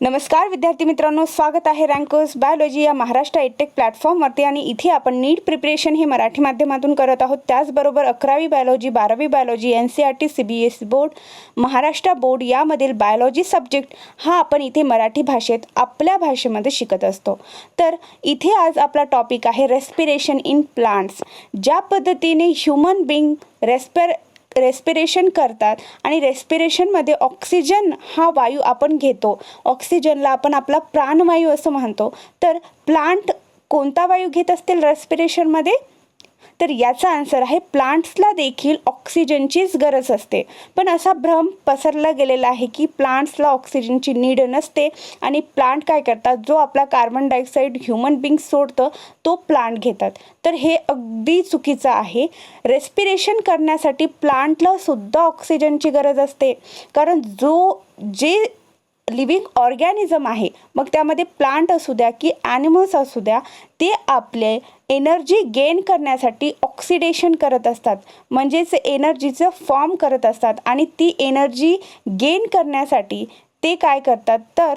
नमस्कार विद्यार्थी मित्रांनो, स्वागत आहे रँकर्स बायोलॉजी या महाराष्ट्र एडटेक प्लॅटफॉर्मवरती। आणि इथे आपण नीट प्रिपरेशन हे मराठी माध्यमातून करत आहोत। त्याचबरोबर 11वी बायोलॉजी, 12वी biology, NCERT, CBSE board, Maharashtra board यामधील बायोलॉजी सब्जेक्ट हा आपण इथे मराठी भाषेत आपल्या भाषेमध्ये शिकत असतो। तर इथे आज आपला टॉपिक आहे रेस्पिरेशन इन प्लांट्स। ज्या पद्धतीने ह्यूमन बीइंग रेस्पिरेशन करतात आणि रेस्पिरेशनमध्ये ऑक्सिजन हा वायू आपण घेतो, ऑक्सिजनला आपण आपला प्राणवायू असं म्हणतो। तर प्लांट कोणता वायू घेत असतील रेस्पिरेशनमध्ये? तर याचा आन्सर आहे प्लांट्सला देखील ऑक्सिजनचीच गरज असते। पण असा भ्रम पसरला गेलेला आहे की प्लांट्सला ऑक्सिजनची नीड नसते आणि प्लांट काय करतात, जो आपला कार्बन डायऑक्साईड ह्यूमन बीइंग सोडतं तो प्लांट घेतात। तर हे अगदी चुकीचं आहे। रेस्पिरेशन करण्यासाठी प्लांटला सुद्धा ऑक्सिजनची गरज असते, कारण जे लिव्हिंग ऑर्गॅनिझम आहे, मग त्यामध्ये प्लांट असू द्या की ॲनिमल्स असू द्या, ते आपले एनर्जी गेन करण्यासाठी ऑक्सिडेशन करत असतात, म्हणजेच एनर्जीचं फॉर्म करत असतात। आणि ती एनर्जी गेन करण्यासाठी ते काय करतात, तर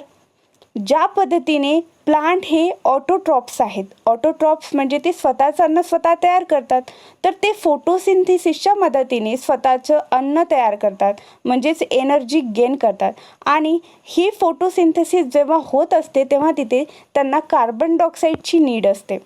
ज्या पद्धतीने प्लांट हे ऑटोट्रॉप्स आहेत, ऑटोट्रॉप्स म्हणजे ते स्वतःचं अन्न स्वतः तयार करतात, तर ते फोटोसिंथेसिसच्या मदतीने स्वतःचं अन्न तयार करतात, म्हणजेच एनर्जी गेन करतात। आणि ही फोटोसिंथेसिस जेव्हा होत असते तेव्हा तिथे त्यांना कार्बन डायऑक्साईडची नीड असते।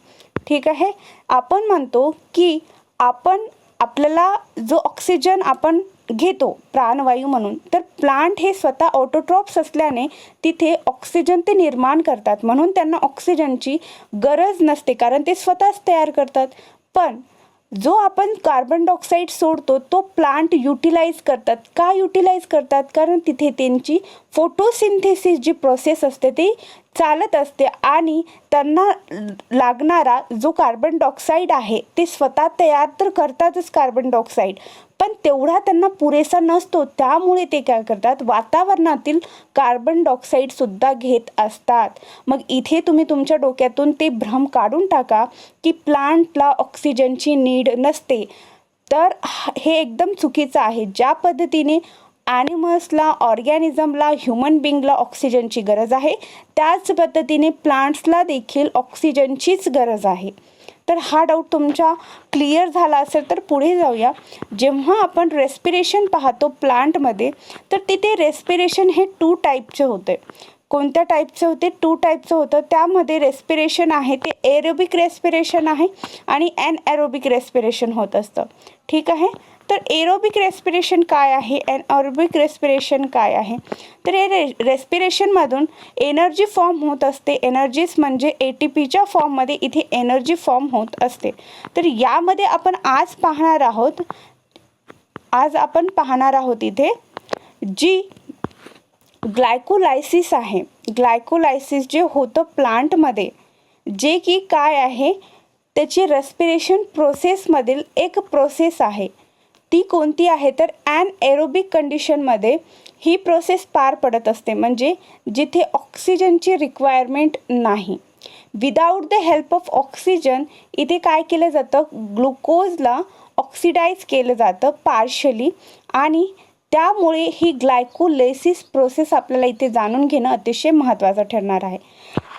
ठीक आहे, आपण म्हणतो की आपल्याला जो ऑक्सिजन आपण घेतो प्राणवायू म्हणून, तर प्लांट हे स्वतः ऑटोट्रॉप्स असल्याने तिथे ऑक्सिजन ते निर्माण करतात, म्हणून त्यांना ऑक्सिजनची गरज नसते, कारण ते स्वतःच तयार करतात। पण जो आपण कार्बन डायऑक्साईड सोडतो तो प्लांट युटिलाइज करतात। का युटिलाइज करतात? कारण तिथे त्यांची फोटोसिंथेसिस जी प्रोसेस असते ती चालत असते आणि त्यांना लागणारा जो कार्बन डायऑक्साईड आहे ते स्वतः तयार तर करतातच कार्बन डायऑक्साईड, पण तेवढा त्यांना पुरेसा नसतो। त्यामुळे ते काय करतात, वातावरणातील कार्बन डायऑक्साईड सुद्धा घेत असतात। मग इथे तुम्ही तुमच्या डोक्यातून ते भ्रम काढून टाका की प्लांटला ऑक्सिजनची नीड नसते। तर हे एकदम चुकीचं आहे। ज्या पद्धतीने ॲनिमल्सला, ऑर्गॅनिझमला, ह्यूमन बीइंगला ऑक्सिजनची गरज आहे, त्याच पद्धतीने प्लांट्सला देखील ऑक्सिजनचीच गरज आहे। तर हा डाऊट तुमचा क्लिअर झाला असेल तर पुढे जाऊया। जेव्हा आपण रेस्पिरेशन पाहतो प्लांटमध्ये, तर तिथे रेस्पिरेशन हे 2 टाईपचे होते। कोणत्या टाईपचं होते? 2 टाईपचं होतं। त्यामध्ये रेस्पिरेशन आहे ते एरोबिक रेस्पिरेशन आहे आणि ॲनएरोबिक रेस्पिरेशन होत असतं। ठीक आहे, तर एरोबिक रेस्पिरेशन काय आहे, ॲनएरोबिक रेस्पिरेशन काय आहे? तर हे रेस्पिरेशनमधून एनर्जी फॉर्म होत असते। एनर्जीज म्हणजे ATPच्या फॉर्ममध्ये इथे एनर्जी फॉर्म होत असते। तर यामध्ये आपण आज पाहणार आहोत इथे जी ग्लायकोलायसिस आहे। ग्लायकोलायसिस जे होतं प्लांटमध्ये, जे की काय आहे, त्याची रेस्पिरेशन प्रोसेसमधील एक प्रोसेस आहे। ती कोणती आहे? तर ॲनएरोबिक कंडिशनमध्ये ही प्रोसेस पार पडत असते, म्हणजे जिथे ऑक्सिजनची रिक्वायरमेंट नाही। Without the help of oxygen इथे काय केलं जातं, ग्लुकोजला ऑक्सिडाइज केलं जातं पार्शली, आणि त्यामुळे ही ग्लायकोलायसिस प्रोसेस आपल्याला इथे जाणून घेणं अतिशय महत्त्वाचं ठरणार आहे।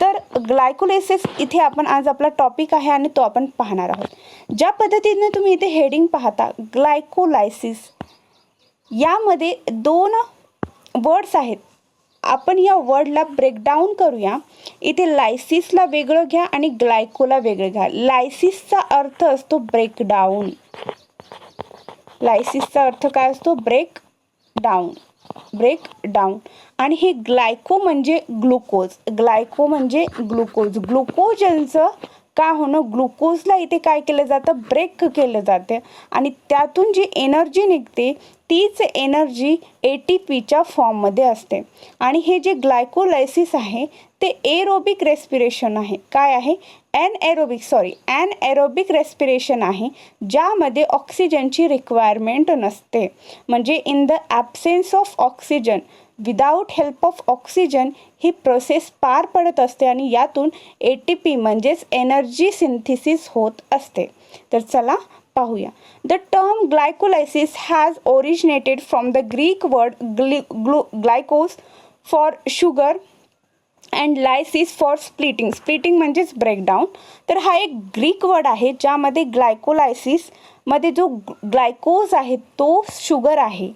तर ग्लायकोलायसिस इथे आपण आज आपला टॉपिक आहे आणि तो आपण पाहणार आहोत। ज्या पद्धतीने तुम्ही इथे हेडिंग पाहता ग्लायकोलायसिस, यामध्ये 2 वर्ड्स आहेत। आपण या वर्डला ब्रेकडाऊन करूया। इथे लायसिसला वेगळं घ्या आणि ग्लायकोला वेगळं घ्या। लायसिसचा अर्थ असतो ब्रेकडाऊन। लायसिसचा अर्थ काय असतो? ब्रेकडाऊन। आणि हे ग्लायको म्हणजे ग्लुकोज। ग्लायको म्हणजे ग्लुकोज। ग्लुकोजनचं काय होणं, ग्लुकोजला इथे काय केलं जातं, ब्रेक केलं जाते आणि त्यातून जी एनर्जी निघते तीच एनर्जी ATPच्या फॉर्ममध्ये असते। आणि हे जे ग्लायकोलायसिस आहे ते एरोबिक रेस्पिरेशन आहे। काय आहे? ॲनएरोबिक रेस्पिरेशन आहे, ज्यामध्ये ऑक्सिजनची रिक्वायरमेंट नसते। म्हणजे in the absence of oxygen, without help of oxygen ही प्रोसेस पार पडत असते आणि यातून ATP म्हणजेच एनर्जी सिंथेसिस होत असते। तर चला पाहूया। The term glycolysis has originated from the Greek word glykos for sugar and lysis for splitting. Splitting म्हणजेच ब्रेकडाऊन. तर हा एक ग्रीक वर्ड आहे ज्यामध्ये ग्लायकोलायसिस मध्ये जो ग्लायकोज आहे तो शुगर आहे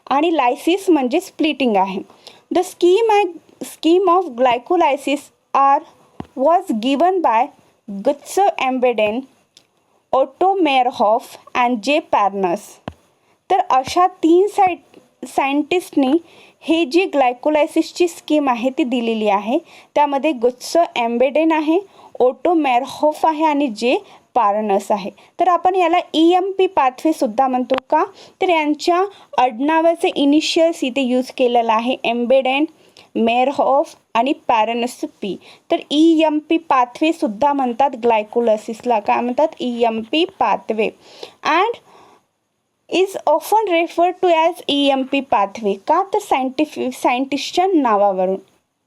आणि लायसिस म्हणजे स्प्लिटिंग आहे. The scheme of glycolysis was given by Gustav Embeden, Otto Meyerhoff and J. Parnas. तर अशा 3 सायंटिस्टनी हे जी ग्लायकोलायसिसची स्कीम आहे ती दिलेली आहे. त्यामध्ये गुस्ताव एम्बेडेन आहे, ओटो मेयरहॉफ आहे आणि जे पार्नस आहे. तर आपण याला EMP पाथवे सुद्धा म्हणतो का, तर यांच्या आडनावाचे इनिशियल्स इथे यूज केलेलं आहे, एम्बेडेन, मेयरहॉफ आणि पॅरनस पी. तर EMP पाथवे सुद्धा म्हणतात ग्लायकोलायसिसला. काय म्हणतात? EMP pathway. And is often referred to as EMP pathway. का, तर सायंटिस्टच्या नावावरून.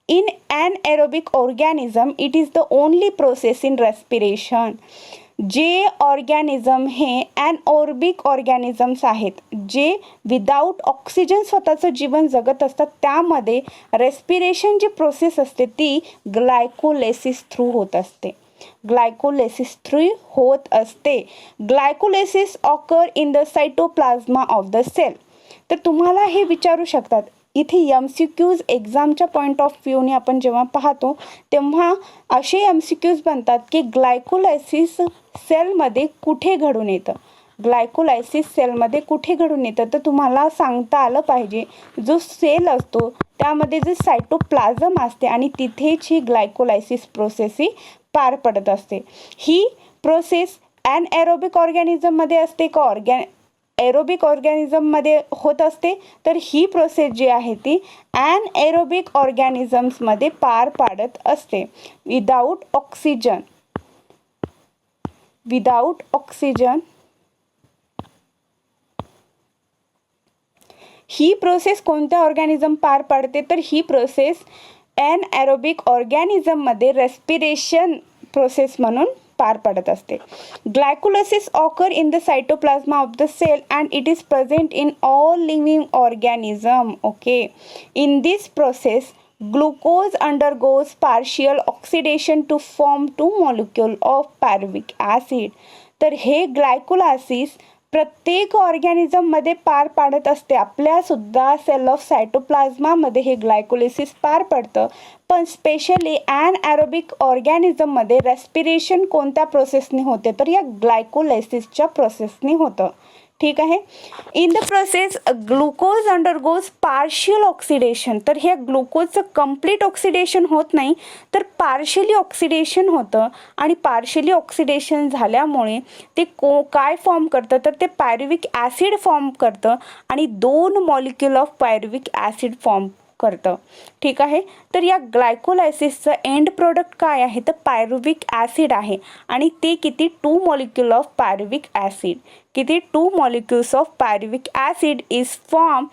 In anaerobic organism it is the only process in respiration. जे ऑर्गॅनिझम हे ॲनओर्बिक ऑर्गॅनिझम्स आहेत जे विदाऊट ऑक्सिजन स्वतःचं जीवन जगत असतात, त्यामध्ये रेस्पिरेशन जी प्रोसेस असते ती ग्लायकोलायसिस थ्रू होत असते. ग्लायकोलायसिस थ्रू होत असते. Glycolysis occur in the cytoplasm of the cell. तर तुम्हाला हे विचारू शकतात इथे MCQज एक्झामच्या पॉईंट ऑफ व्ह्यूने आपण जेव्हा पाहतो तेव्हा असे MCQज बनतात की ग्लायकोलायसिस सेलमध्ये कुठे घडून येतं. ग्लायकोलायसिस सेलमध्ये कुठे घडून येतं तर तुम्हाला सांगता आलं पाहिजे जो सेल असतो त्यामध्ये जे सायटोप्लाझम असते आणि तिथेच ही ग्लायकोलायसिस प्रोसेस ही पार पडत असते. ही प्रोसेस ॲनएरोबिक ऑर्गॅनिझममध्ये असते का एरोबिक ऑर्गॅनिझममध्ये होत असते. तर ही प्रोसेस जी आहे ती ॲनएरोबिक ऑर्गॅनिझम्समध्ये पार पाडत असते विदाऊट ऑक्सिजन. ही प्रोसेस कोणत्या ऑर्गॅनिझम पार पाडते तर ही प्रोसेस ॲनएरोबिक ऑर्गॅनिझममध्ये रेस्पिरेशन प्रोसेस म्हणून पार पडत असते. Glycolysis occur in the cytoplasm of the cell and it is present in all living organism. Okay. In this process glucose undergoes partial oxidation to form 2 molecule of pyruvic acid. तर हे glycolysis प्रत्येक ऑर्गॅनिझममध्ये पार पाडत असते. आपल्या सुद्धा sale of सायटोप्लाझ्मामध्ये हे glycolysis पार पडतं. पण स्पेशली ॲनएरोबिक ऑर्गॅनिझममध्ये रेस्पिरेशन कोणत्या प्रोसेसने होते तर या ग्लायकोलायसिसच्या प्रोसेसने होतं. ठीक आहे. In the process glucose undergoes partial oxidation. तर हे ग्लुकोजचं कंप्लीट ऑक्सिडेशन होत नाही तर पार्शियली ऑक्सिडेशन होतं आणि पार्शियली ऑक्सिडेशन झाल्यामुळे ते काय फॉर्म करतं तर ते पायरुव्हिक ॲसिड फॉर्म करतं आणि 2 molecule of pyruvic acid form करतं. ठीक आहे. तर या ग्लायकोलायसिसचं एंड प्रोडक्ट काय आहे तर पायरुव्हिक ॲसिड आहे आणि ते किती 2 मॉलिक्यूल ऑफ पायरुव्हिक ॲसिड. किती 2 molecules of pyruvic acid is form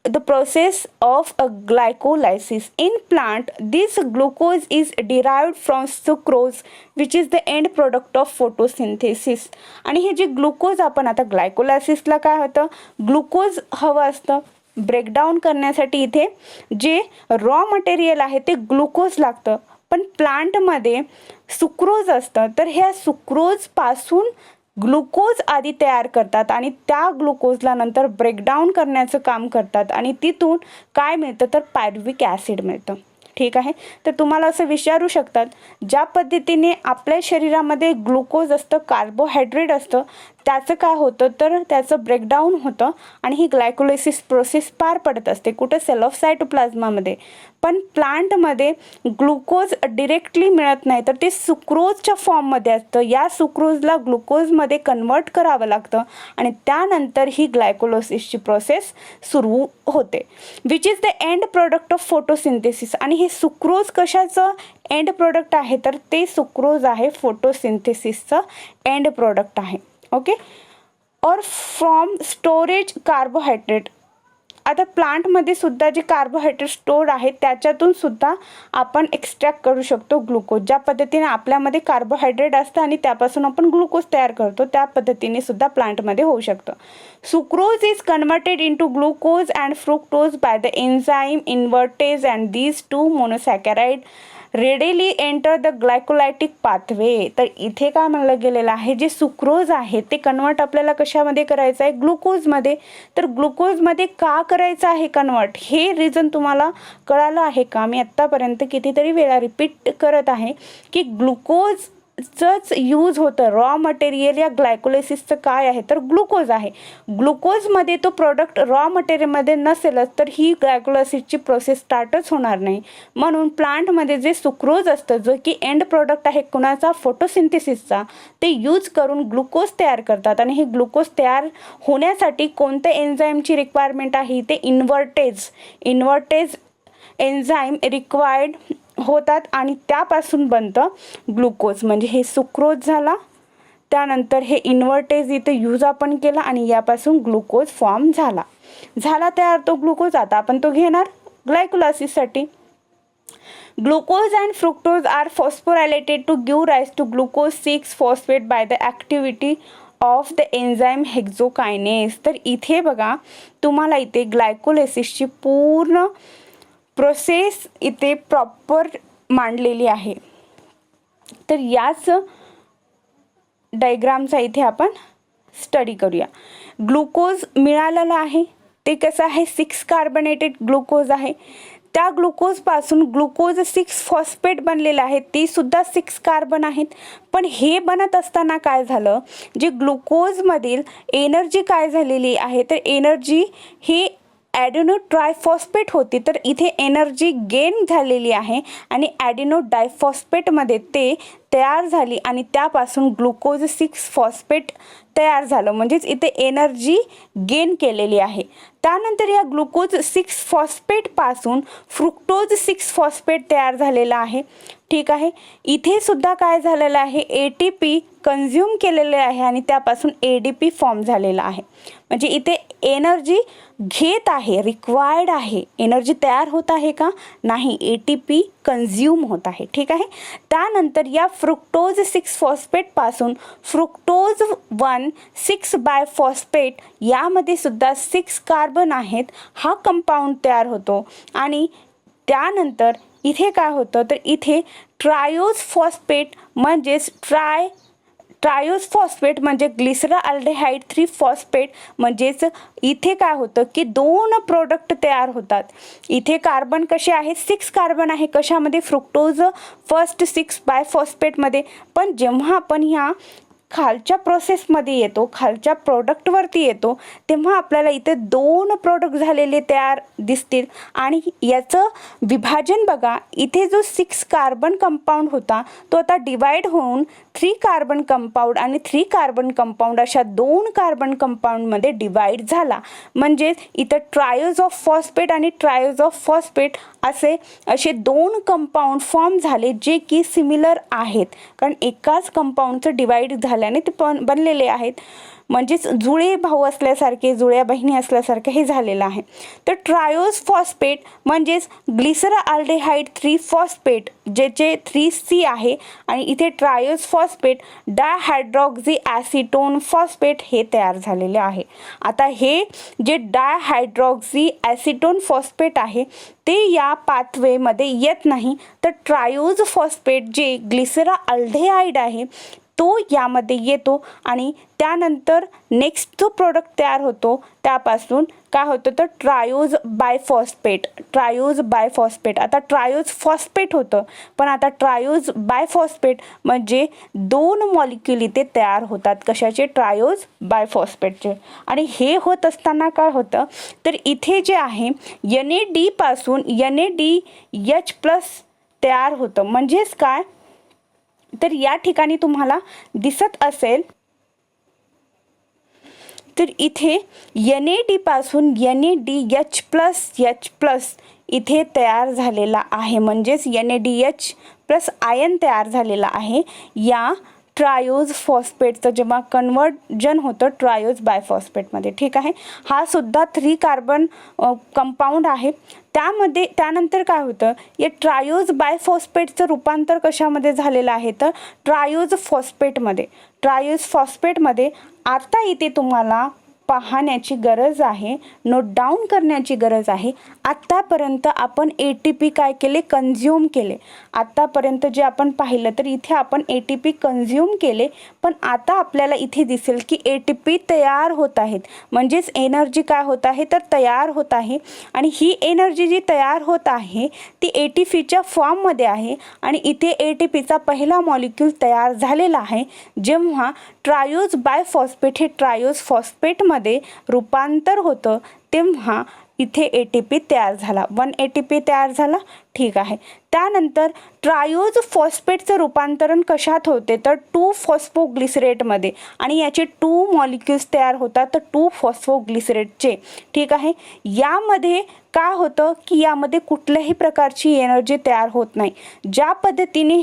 the process of a glycolysis. In plant, this glucose is derived from sucrose which is the end product of photosynthesis. आणि हे जे glucose आपण आता ग्लायकोलायसिसला काय होतं glucose हवं असतं ब्रेकडाऊन करण्यासाठी. इथे जे रॉ मटेरियल आहे ते ग्लुकोज लागतं पण प्लांटमध्ये सुक्रोज असतं. तर ह्या सुक्रोजपासून ग्लुकोज आधी तयार करतात आणि त्या ग्लुकोजला नंतर ब्रेकडाऊन करण्याचं काम करतात आणि तिथून काय मिळतं तर पायरुव्हिक ॲसिड मिळतं. ठीक आहे. तर तुम्हाला असं विचारू शकतात ज्या पद्धतीने आपल्या शरीरामध्ये ग्लुकोज असतं कार्बोहायड्रेट असतं त्याचं काय होतं तर त्याचं ब्रेकडाऊन होतं आणि ही ग्लायकोलायसिस प्रोसेस पार पडत असते कुठं सेल ऑफ सायटोप्लाझ्मामध्ये. पण प्लांटमध्ये ग्लुकोज डिरेक्टली मिळत नाही तर ते सुक्रोजच्या फॉर्ममध्ये असतं. या सुक्रोजला ग्लुकोजमध्ये कन्वर्ट करावं लागतं आणि त्यानंतर ही ग्लायकोलायसिसची प्रोसेस सुरू होते which is the end product of photosynthesis. आणि हे सुक्रोज कशाचं एंड प्रोडक्ट आहे तर ते सुक्रोज आहे फोटोसिंथेसिसचं एंड प्रोडक्ट आहे. ओके. और फ्रॉम स्टोरेज कार्बोहायड्रेट आता प्लांटमध्ये सुद्धा जे कार्बोहायड्रेट स्टोअर आहेत त्याच्यातून सुद्धा आपण एक्स्ट्रॅक्ट करू शकतो ग्लुकोज. ज्या पद्धतीने आपल्यामध्ये कार्बोहायड्रेट असतं आणि त्यापासून आपण ग्लुकोज तयार करतो त्या पद्धतीने सुद्धा प्लांटमध्ये होऊ शकतं. Sucrose is converted into glucose and fructose by the enzyme invertase and these two monosaccharide readily enter the glycolytic pathway. तर इथे काय म्हणलं गेलेलं आहे, जे सुक्रोज आहे ते कन्वर्ट आपल्याला कशामध्ये करायचं आहे, ग्लुकोजमध्ये. तर ग्लुकोजमध्ये का करायचं आहे कन्वर्ट, हे रिझन तुम्हाला कळालं आहे का? मी आत्तापर्यंत कितीतरी वेळा रिपीट करत आहे की ग्लुकोजचंच यूज होतं. रॉ मटेरियल या ग्लायकोलायसिसचं काय आहे तर ग्लुकोज आहे. ग्लुकोजमध्ये तो प्रोडक्ट रॉ मटेरियलमध्ये नसेलच तर ही ग्लायकोलायसिसची प्रोसेस स्टार्टच होणार नाही. म्हणून प्लांटमध्ये जे सुक्रोज असतं जो की एंड प्रोडक्ट आहे कुणाचा, फोटोसिंथेसिसचा, ते यूज करून ग्लुकोज तयार करतात. आणि हे ग्लुकोज तयार होण्यासाठी कोणत्या एन्झाईमची रिक्वायरमेंट आहे, ते इन्व्हर्टेज एन्झाईम रिक्वायर्ड होतात आणि त्यापासून बनतं ग्लुकोज. म्हणजे हे सुक्रोज झाला, त्यानंतर हे इन्व्हर्टेज इथे यूज आपण केला आणि यापासून ग्लुकोज फॉर्म झाला तयार तो ग्लुकोज. आता आपण तो घेणार ग्लायकोलायसिससाठी. Glucose and fructose are phosphorylated to give rise to glucose 6-फॉस्फेट by the activity of the enzyme hexokinase. तर इथे बघा तुम्हाला इथे ग्लायकोलायसिसची पूर्ण प्रोसेस इथे प्रॉपर मांडलेली आहे. तर याच डायग्रामचा इथे आपण स्टडी करूया. ग्लुकोज मिळालेला आहे, ते कसं आहे 6 कार्बनेटेड ग्लुकोज आहे. त्या ग्लुकोजपासून ग्लुकोज 6-फॉस्फेट बनलेलं आहे, ती सुद्धा 6 कार्बन आहेत. पण हे बनत असताना काय झालं, जे ग्लुकोजमधील एनर्जी काय झालेली आहे तर एनर्जी ही ॲडिनो ट्रायफॉस्फेट होती. तर इथे एनर्जी गेन झालेली आहे आणि ॲडिनो डायफॉस्फेटमध्ये ते तयार झाली आणि त्यापासून ग्लुकोज 6-फॉस्फेट तयार झालं. म्हणजेच इथे एनर्जी गेन केलेली आहे. त्यानंतर या ग्लुकोज 6-फॉस्फेटपासून फ्रुक्टोज 6-फॉस्फेट तयार झालेला आहे. ठीक आहे, इथे सुद्धा काय झालेलं आहे, ATP कन्झ्युम केलेले आहे आणि त्यापासून ADP फॉर्म झालेला आहे. म्हणजे इथे एनर्जी घेत आहे, रिक्वायर्ड आहे. एनर्जी तयार होत आहे का, नाही, ATP कन्झ्युम होत आहे. ठीक आहे. त्यानंतर या फ्रुक्टोज 6-फॉस्फेटपासून फ्रुक्टोज 1,6-बायफॉस्फेट यामध्ये सुद्धा 6 कार्बन आहेत. हा कंपाऊंड तयार होतो आणि त्यानंतर इथे काय होतं तर इथे ट्रायोज फॉस्फेट म्हणजेच ट्रायोज फॉस्फेट म्हणजे ग्लिसरॉल्डिहाइड 3-फॉस्फेट. म्हणजेच इथे काय होतं की 2 प्रोडक्ट तयार होतात. इथे कार्बन कसे आहेत, 6 कार्बन आहे कशामध्ये, फ्रुक्टोज फर्स्ट 6-बायफॉस्फेटमध्ये. पण जेव्हा आपण ह्या खालच्या प्रोसेसमध्ये येतो, खालच्या प्रोडक्टवरती येतो, तेव्हा आपल्याला इथे 2 प्रोडक्ट झालेले तयार दिसतील. आणि याचं विभाजन बघा, इथे जो 6 कार्बन कंपाऊंड होता तो आता डिवाइड होऊन 3 कार्बन कंपाऊंड आणि 3 कार्बन कंपाऊंड अशा 2 कार्बन कंपाऊंडमध्ये डिवाइड झाला. म्हणजे इथं ट्रायोज ऑफ फॉस्फेट आणि ट्रायोज ऑफ फॉस्फेट असे 2 कंपाऊंड फॉर्म झाले जे की सिमिलर आहेत, कारण एकाच कंपाऊंडचं डिवाइड झाल्याने ते बनलेले आहेत. म्हणजेच जुळे भाऊ असल्यासारखे, जुळ्या बहिणी असल्यासारखे हे झालेलं आहे. तर ट्रायोज फॉस्फेट म्हणजेच ग्लिसरॉल्डिहाइड 3-फॉस्फेट ज्याचे 3C आहे आणि इथे ट्रायोज फॉस्फेट डायहायड्रॉक्सी ॲसिटोन फॉस्फेट हे तयार झालेले आहे. आता हे जे डायहायड्रॉक्सी ॲसिटोन फॉस्फेट आहे ते या पाथवेमध्ये येत नाही. तर ट्रायोज फॉस्फेट जे ग्लिसरॉल्डिहाइड आहे तो यामध्ये येतो आणि त्यानंतर नेक्स्ट जो प्रोडक्ट तयार होतो त्यापासून काय होतं तर ट्रायोज बायफॉस्फेट. आता ट्रायोज फॉस्फेट होतं पण आता ट्रायोज बायफॉस्फेट म्हणजे 2 मॉलिक्यूल इथे तयार होतात. कशाचे, ट्रायोज बायफॉस्फेटचे. आणि हे होत असताना काय होतं तर इथे जे आहे NAD पासून NADH+ तयार होतं. म्हणजेच काय तर या ठिकाणी तुम्हाला दिसत असेल तर इथे NAD पासून NADH+ इथे तयार झालेला आहे. म्हणजेच NADH+ आयन तयार झालेला आहे या ट्रायोज फॉस्फेटचं जेव्हा कन्वर्जन होतं ट्रायोज बायफॉस्फेटमध्ये, ठीक आहे. हा सुद्धा 3 कार्बन कंपाऊंड आहे. त्यानंतर काय होतं, या ट्रायोज बायफॉस्फेटचं रूपांतर कशामध्ये झालेलं आहे तर ट्रायोज फॉस्फेटमध्ये. आता इथे तुम्हाला पाहण्याची गरज आहे, नोट डाऊन करण्याची गरज आहे. आत्तापर्यंत आपण ATP काय केले, कन्झ्युम केले. आत्तापर्यंत जे आपण पाहिलं तर इथे आपण ATP कन्झ्युम केले, पण आता आपल्याला इथे दिसेल की ATP तयार होत आहेत. म्हणजेच एनर्जी काय होत आहे तर तयार होत आहे. आणि ही एनर्जी जी तयार होत आहे ती ATPच्या फॉर्ममध्ये आहे. आणि इथे ATPचा पहिला मॉलिक्यूल तयार झालेला आहे. जेव्हा ट्रायोज बायफॉस्फेट हे ट्रायोज फॉस्फेटमध्ये रूपांतर होतं तेव्हा इथे ATP तयार झाला, 1 ATP तयार झाला, ठीक आहे. त्यानंतर ट्रायोज फॉस्फेटचं रूपांतरण कशात होते तर 2 फॉस्फोग्लिसरेटमध्ये. आणि याचे 2 मॉलिक्युल्स तयार होतात तर 2 फॉस्फोग्लिसरेटचे, ठीक आहे. यामध्ये काय होतं की यामध्ये कुठल्याही प्रकारची एनर्जी तयार होत नाही. ज्या पद्धतीने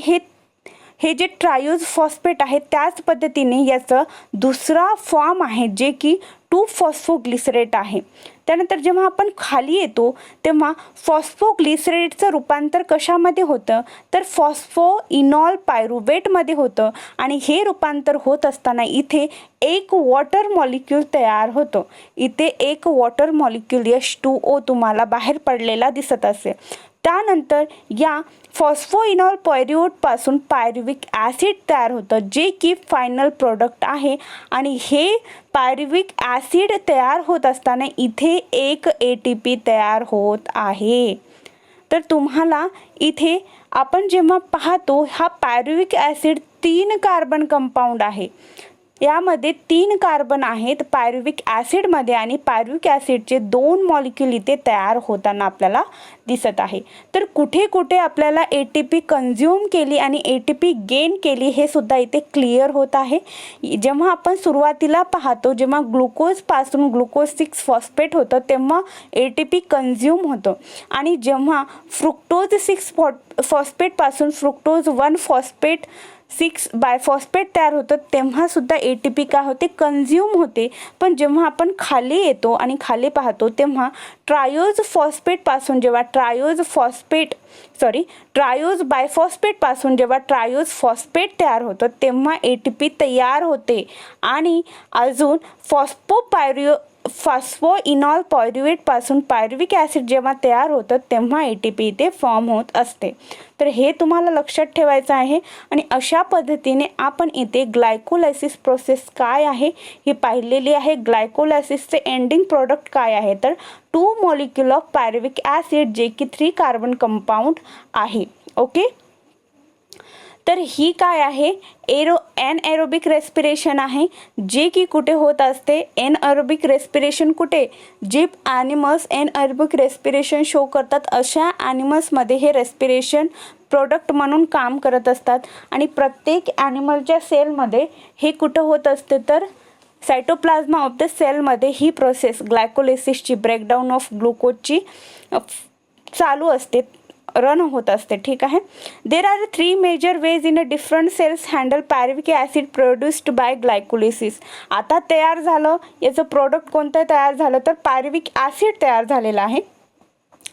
हे जे ट्रायोज फॉस्फेट आहे त्याच पद्धतीने याचं दुसरा फॉर्म आहे जे की 2 फॉस्फोग्लिसरेट आहे. त्यानंतर जेव्हा आपण खाली येतो तेव्हा फॉस्फोग्लिसरेटचं रूपांतर कशामध्ये होतं तर फॉस्फोइनॉल पायरुवेटमध्ये होतं. आणि हे रूपांतर होत असताना इथे एक वॉटर मॉलिक्यूल तयार होतं. इथे एक वॉटर मॉलिक्यूल H2O तुम्हाला बाहेर पडलेला दिसत असेल. त्यानंतर या फॉस्फोइनॉल पायरुवेटपासून पायरुविक ॲसिड तयार होतं जे की फायनल प्रोडक्ट आहे. आणि हे पायरुविक ॲसिड तयार होत असताना इथे एक ATP तयार होत आहे. तर तुम्हाला इथे आपण जेव्हा पाहतो हा पायरुविक ॲसिड 3 कार्बन कंपाऊंड आहे. यामध्ये 3 कार्बन आहेत पायरुविक ॲसिडमध्ये आणि पायरुविक ॲसिडचे 2 मॉलिक्यूल इथे तयार होताना आपल्याला दिसत आहे. तर कुठे कुठे आपल्याला ATP कन्झ्युम केली आणि ATP गेन केली हे सुद्धा इथे क्लिअर होत आहे. जेव्हा आपण सुरुवातीला पाहतो जेव्हा ग्लुकोजपासून ग्लुकोज 6 फॉस्फेट होतं तेव्हा ATP कन्झ्युम होतं. आणि जेव्हा फ्रुक्टोज 6 फॉस्फेटपासून फ्रुक्टोज 1 फॉस्फेट 6 बायफॉस्फेट तयार होतं तेव्हा सुद्धा ATP काय होते कन्झ्युम होते. पण जेव्हा आपण खाली येतो आणि खाली पाहतो तेव्हा ट्रायोज बायफॉस्फेटपासून जेव्हा ट्रायोज फॉस्फेट तयार होतं तेव्हा ATP तयार होते. आणि अजून फॉस्फोइनॉल पायरुवेटपासून पायरुविक ॲसिड जेव्हा तयार होतं तेव्हा ATP इथे फॉर्म होत असते. तर हे तुम्हाला लक्षात ठेवायचं आहे. आणि अशा पद्धतीने आपण इथे ग्लायकोलायसिस प्रोसेस काय आहे हे पाहिलेली आहे. ग्लायकोलायसिसचे एंडिंग प्रोडक्ट काय आहे तर 2 मॉलिक्यूल ऑफ पायरुविक ॲसिड जे की 3 कार्बन कंपाऊंड आहे. ओके, तर ही काय आहे एनएरोबिक रेस्पिरेशन आहे जे की कुठे होत असते. एनएरोबिक रेस्पिरेशन कुठे, जे ॲनिमल्स एनएरोबिक रेस्पिरेशन शो करतात अशा ॲनिमल्समध्ये हे रेस्पिरेशन प्रोडक्ट म्हणून काम करत असतात. आणि प्रत्येक ॲनिमलच्या सेलमध्ये हे कुठं होत असते तर सायटोप्लाझ्मा ऑफ द सेलमध्ये ही प्रोसेस ग्लायकोलिसिसची ब्रेकडाऊन ऑफ ग्लुकोजची चालू असते, रन होत असते, ठीक आहे. There are 3 major ways in a different cells handle pyruvic acid produced by glycolysis. आता तयार झालं याचं प्रोडक्ट कोणतं तयार झालं तर पायरुविक ॲसिड तयार झालेलं आहे.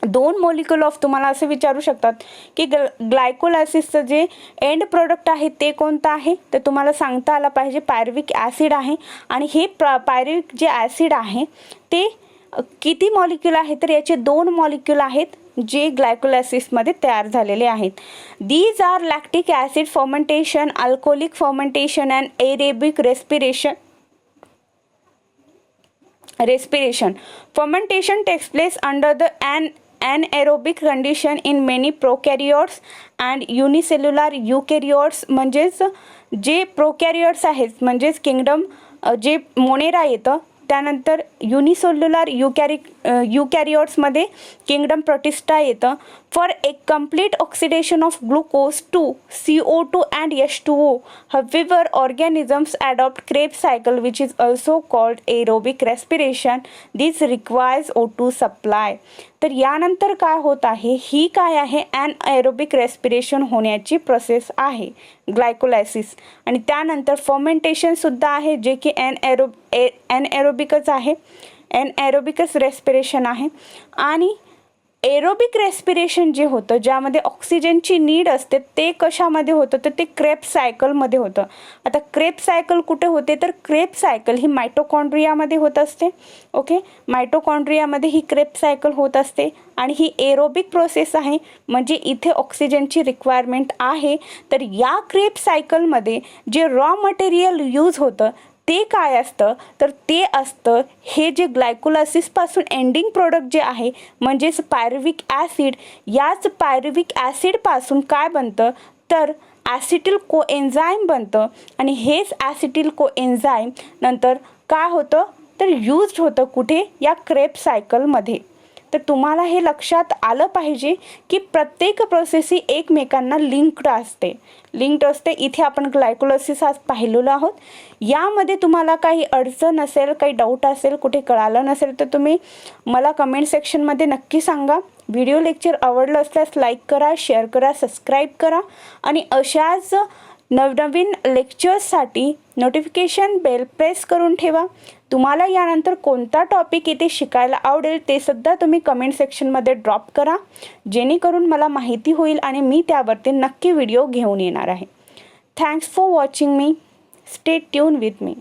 2 मॉलिक्यूल ऑफ तुम्हाला असं विचारू शकतात की ग्लायकोलायसिसचं जे एंड प्रोडक्ट आहे ते कोणतं आहे तर तुम्हाला सांगता आलं पाहिजे पायरुविक ॲसिड आहे. आणि हे पायरुविक जे ॲसिड आहे ते किती मॉलिक्यूल आहे तर याचे 2 मॉलिक्यूल आहेत जे ग्लायकोलायसिसमध्ये तयार झालेले आहेत. These are lactic acid fermentation, alcoholic fermentation and aerobic respiration. Fermentation takes place under the anaerobic condition in many prokaryotes and unicellular eukaryotes. म्हणजेच जे प्रोकॅरियोट्स आहेत म्हणजेच किंगडम जे मोनेरा येतं त्यानंतर युनिसेल्युलर युकॅरियोट्समध्ये किंगडम प्रोटिस्टा येतं. For a complete oxidation of glucose to CO2 and H2O, however organisms adopt Krebs cycle which is also called aerobic respiration. This requires O2 supply. तर यानंतर काय होत आहे, ही काय आहे, ॲनएरोबिक रेस्पिरेशन होण्याची प्रोसेस आहे ग्लायकोलायसिस. आणि त्यानंतर फर्मेंटेशनसुद्धा आहे जे की ॲनएरोबिकच आहे, ॲनएरोबिकच रेस्पिरेशन आहे. आणि एरोबिक रेस्पिरेशन जे होतं ज्यामध्ये ऑक्सिजनची नीड असते ते कशामध्ये होतं तर ते क्रेब्स सायकलमध्ये होतं. आता क्रेब्स सायकल कुठे होते तर क्रेब्स सायकल ही मायटोकॉन्ड्रियामध्ये होत असते. ओके, मायटोकॉन्ड्रियामध्ये ही क्रेब्स सायकल होत असते आणि ही एरोबिक प्रोसेस आहे, म्हणजे इथे ऑक्सिजनची रिक्वायरमेंट आहे. तर या क्रेब्स सायकलमध्ये जे रॉ मटेरियल यूज होतं ते काय असतं तर ते असतं हे जे ग्लायकोलायसिसपासून एंडिंग प्रोडक्ट जे आहे म्हणजेच पायरुव्हिक ॲसिड. याच पायरुव्हिक ॲसिडपासून काय बनतं तर ॲसिटिल कोएन्झाईम बनतं आणि हेच ॲसिटिल कोएन्झाईम नंतर काय होतं तर यूज्ड होतं कुठे या क्रेब्स सायकलमध्ये. तर तुम्हाला हे लक्षात आलं पाहिजे की प्रत्येक प्रोसेस ही एकमेकांना लिंक्ड असते. इथे आपण ग्लायकोलायसिस आज पाहिलेलो आहोत. यामध्ये तुम्हाला काही अडचण असेल, काही डाऊट असेल, कुठे कळालं नसेल तर तुम्ही मला कमेंट सेक्शनमध्ये नक्की सांगा. व्हिडिओ लेक्चर आवडलं असल्यास लाईक करा, शेअर करा, सबस्क्राईब करा आणि अशाच नवनवीन लेक्चर्ससाठी नोटिफिकेशन बेल प्रेस करून ठेवा. तुम्हाला यानंतर कोणता टॉपिक इथे शिकायला आवडेल ते सुद्धा तुम्ही कमेंट सेक्शनमध्ये ड्रॉप करा, जेणेकरून मला माहिती होईल आणि मी त्यावरती नक्की व्हिडिओ घेऊन येणार आहे. Thanks for watching me. Stay tune with me.